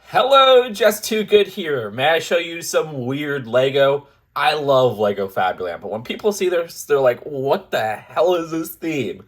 Hello, Just Too Good here. May I show you some weird Lego? I love Lego Fabuland, but when people see this, they're like, what the hell is this theme?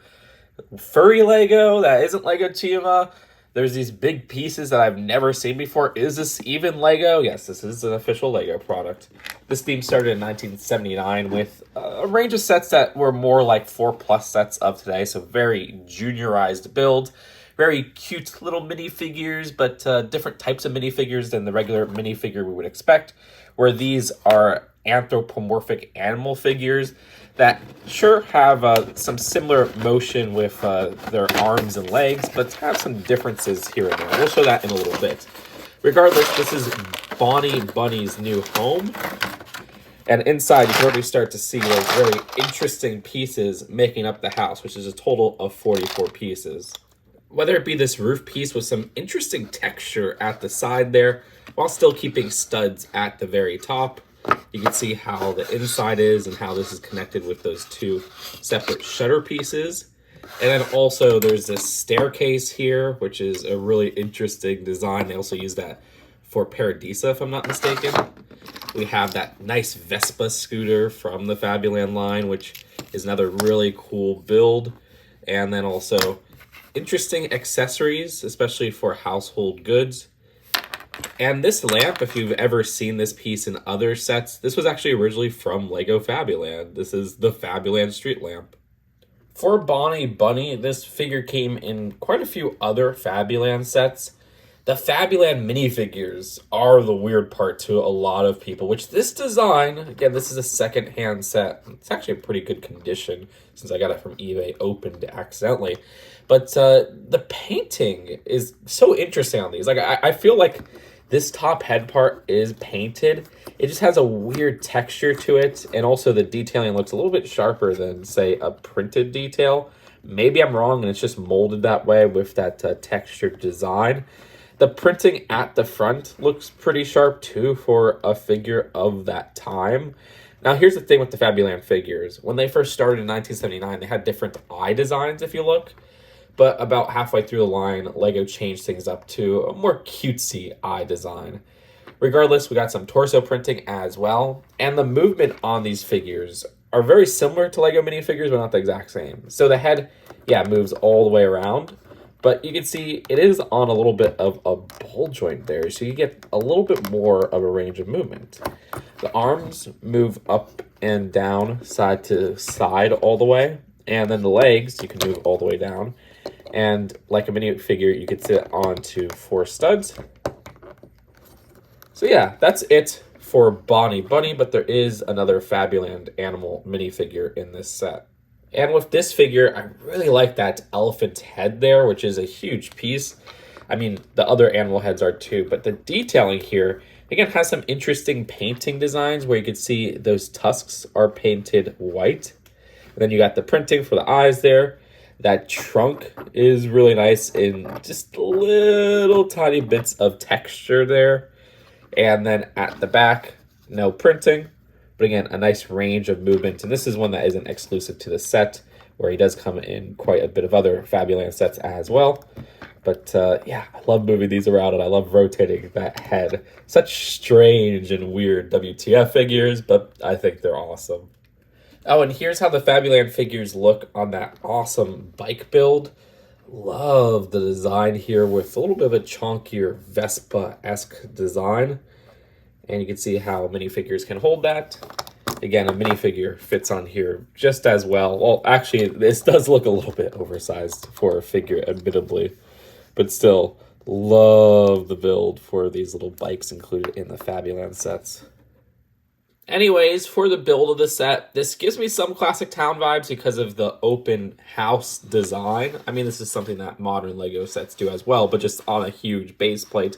Furry Lego that isn't Lego Chima? There's these big pieces that I've never seen before. Is this even Lego? Yes, this is an official Lego product. This theme started in 1979 with a range of sets that were more like 4+ sets of today, so very juniorized build. Very cute little minifigures, but different types of minifigures than the regular minifigure we would expect, where these are anthropomorphic animal figures that sure have some similar motion with their arms and legs, but have some differences here and there. We'll show that in a little bit. Regardless, this is Bonnie Bunny's new home. And inside, you can already start to see those very interesting pieces making up the house, which is a total of 44 pieces. Whether it be this roof piece with some interesting texture at the side there, while still keeping studs at the very top. You can see how the inside is and how this is connected with those two separate shutter pieces. And then also there's this staircase here, which is a really interesting design. They also use that for Paradisa, if I'm not mistaken. We have that nice Vespa scooter from the Fabuland line, which is another really cool build. And then also interesting accessories, especially for household goods. And this lamp, if you've ever seen this piece in other sets, this was actually originally from Lego Fabuland. This is the Fabuland street lamp. For Bonnie Bunny, this figure came in quite a few other Fabuland sets. The Fabuland minifigures are the weird part to a lot of people, which this design, again, this is a second-hand set. It's actually in pretty good condition since I got it from eBay opened accidentally. But the painting is so interesting on these. Like, I feel like this top head part is painted. It just has a weird texture to it, and also the detailing looks a little bit sharper than, say, a printed detail. Maybe I'm wrong, and it's just molded that way with that textured design. The printing at the front looks pretty sharp, too, for a figure of that time. Now, here's the thing with the Fabuland figures. When they first started in 1979, they had different eye designs, if you look. But about halfway through the line, Lego changed things up to a more cutesy eye design. Regardless, we got some torso printing as well. And the movement on these figures are very similar to Lego minifigures, but not the exact same. So the head, yeah, moves all the way around. But you can see it is on a little bit of a ball joint there, so you get a little bit more of a range of movement. The arms move up and down, side to side all the way. And then the legs, you can move all the way down. And like a minifigure, you could sit onto 4 studs. So yeah, that's it for Bonnie Bunny, but there is another Fabuland animal minifigure in this set. And with this figure, I really like that elephant head there, which is a huge piece. I mean, the other animal heads are too, but the detailing here, again, has some interesting painting designs where you can see those tusks are painted white. And then you got the printing for the eyes there. That trunk is really nice in just little tiny bits of texture there. And then at the back, no printing, but again, a nice range of movement. And this is one that isn't exclusive to the set, where he does come in quite a bit of other Fabuland sets as well. But yeah, I love moving these around, and I love rotating that head. Such strange and weird WTF figures, but I think they're awesome. Oh, and here's how the Fabuland figures look on that awesome bike build. Love the design here with a little bit of a chunkier Vespa-esque design. And you can see how minifigures can hold that. Again, a minifigure fits on here just as well. Well, actually, this does look a little bit oversized for a figure, admittedly. But still, love the build for these little bikes included in the Fabuland sets. Anyways, for the build of the set, this gives me some classic town vibes because of the open house design. I mean, this is something that modern Lego sets do as well, but just on a huge base plate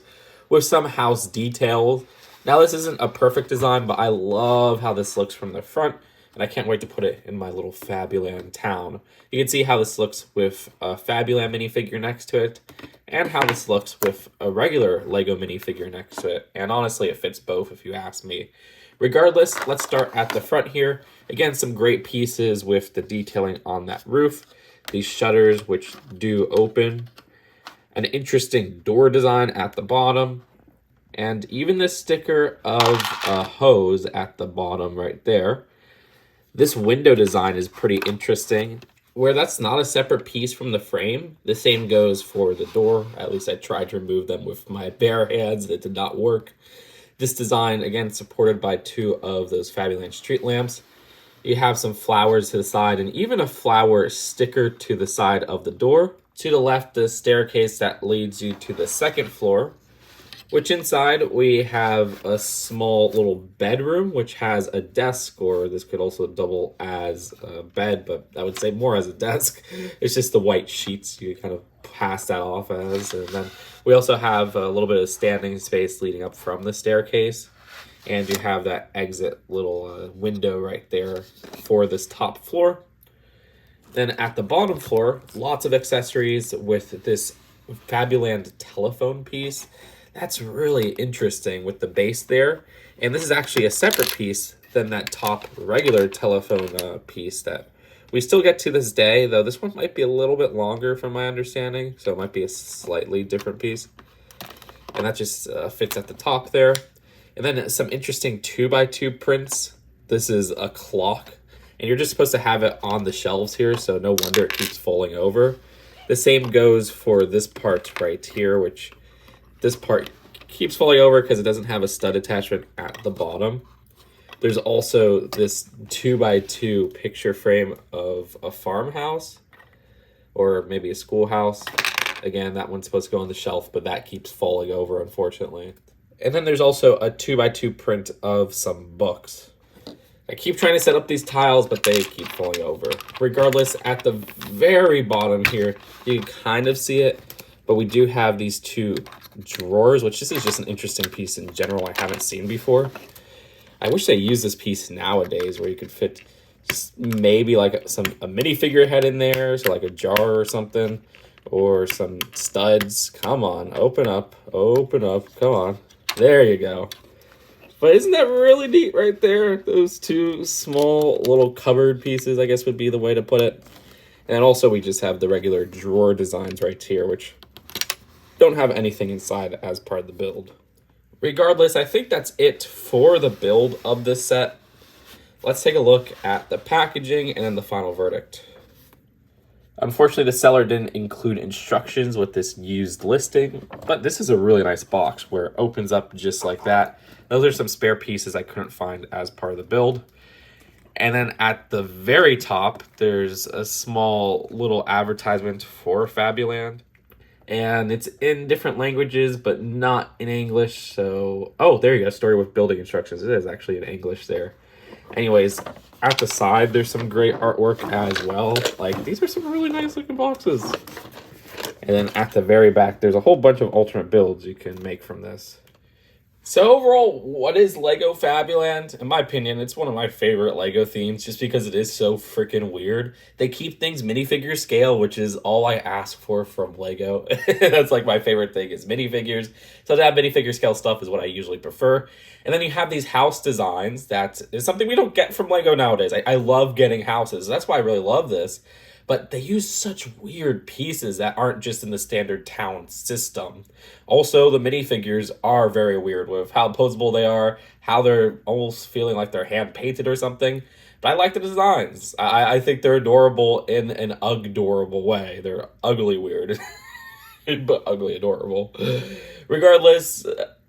with some house details. Now, this isn't a perfect design, but I love how this looks from the front, and I can't wait to put it in my little Fabuland town. You can see how this looks with a Fabuland minifigure next to it, and how this looks with a regular Lego minifigure next to it. And honestly, it fits both if you ask me. Regardless, let's start at the front here. Again, some great pieces with the detailing on that roof. These shutters, which do open. An interesting door design at the bottom. And even the sticker of a hose at the bottom right there. This window design is pretty interesting, where that's not a separate piece from the frame. The same goes for the door. At least I tried to remove them with my bare hands. That did not work. This design, again, supported by 2 of those Fabuland street lamps. You have some flowers to the side and even a flower sticker to the side of the door. To the left, the staircase that leads you to the 2nd floor, which inside we have a small little bedroom, which has a desk, or this could also double as a bed, but I would say more as a desk. It's just the white sheets you kind of pass that off as. And then we also have a little bit of standing space leading up from the staircase. And you have that exit little window right there for this top floor. Then at the bottom floor, lots of accessories with this Fabuland telephone piece. That's really interesting with the base there. And this is actually a separate piece than that top regular telephone piece that we still get to this day, though this one might be a little bit longer from my understanding, so it might be a slightly different piece. And that just fits at the top there. And then some interesting 2x2 prints. This is a clock, and you're just supposed to have it on the shelves here, so no wonder it keeps falling over. The same goes for this part right here, which this part keeps falling over because it doesn't have a stud attachment at the bottom. There's also this 2x2 picture frame of a farmhouse or maybe a schoolhouse. Again, that one's supposed to go on the shelf, but that keeps falling over, unfortunately. And then there's also a 2x2 print of some books. I keep trying to set up these tiles, but they keep falling over. Regardless, at the very bottom here, you can kind of see it, but we do have these 2 drawers, which this is just an interesting piece in general I haven't seen before. I wish they used this piece nowadays where you could fit just maybe like a minifigure head in there, so like a jar or something, or some studs. Come on, open up, come on. There you go. But isn't that really neat right there? Those 2 small little cupboard pieces, I guess would be the way to put it. And also we just have the regular drawer designs right here, which don't have anything inside as part of the build. Regardless, I think that's it for the build of this set. Let's take a look at the packaging and then the final verdict. Unfortunately, the seller didn't include instructions with this used listing, but this is a really nice box where it opens up just like that. Those are some spare pieces I couldn't find as part of the build. And then at the very top, there's a small little advertisement for Fabuland. And it's in different languages, but not in English. So, oh, there you go. Story with building instructions. It is actually in English there. Anyways, at the side, there's some great artwork as well. Like, these are some really nice looking boxes. And then at the very back, there's a whole bunch of alternate builds you can make from this. So overall, what is Lego Fabuland? In my opinion, it's one of my favorite Lego themes just because it is so freaking weird. They keep things minifigure scale, which is all I ask for from Lego. That's like my favorite thing is minifigures. So to have minifigure scale stuff is what I usually prefer. And then you have these house designs that is something we don't get from Lego nowadays. I love getting houses. That's why I really love this. But they use such weird pieces that aren't just in the standard town system. Also, the minifigures are very weird with how posable they are, how they're almost feeling like they're hand-painted or something. But I like the designs. I think they're adorable in an adorable way. They're ugly weird, but ugly adorable. Regardless,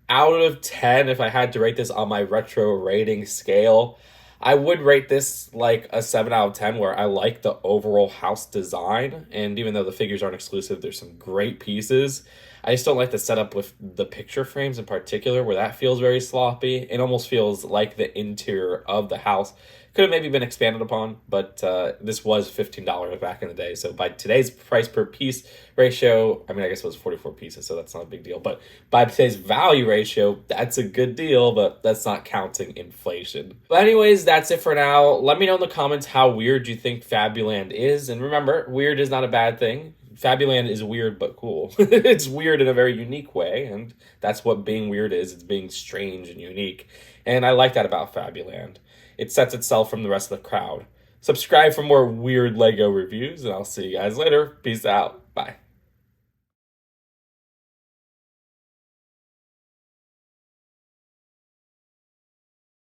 out of 10, if I had to rate this on my retro rating scale, I would rate this like a 7 out of 10 where I like the overall house design. And even though the figures aren't exclusive, there's some great pieces. I just don't like the setup with the picture frames in particular where that feels very sloppy. It almost feels like the interior of the house could have maybe been expanded upon, but this was $15 back in the day. So by today's price per piece ratio, I mean, I guess it was 44 pieces, so that's not a big deal. But by today's value ratio, that's a good deal, but that's not counting inflation. But anyways, that's it for now. Let me know in the comments how weird you think Fabuland is. And remember, weird is not a bad thing. Fabuland is weird but cool. It's weird in a very unique way, and that's what being weird is. It's being strange and unique. And I like that about Fabuland. It sets itself from the rest of the crowd. Subscribe for more weird Lego reviews, and I'll see you guys later. Peace out. Bye.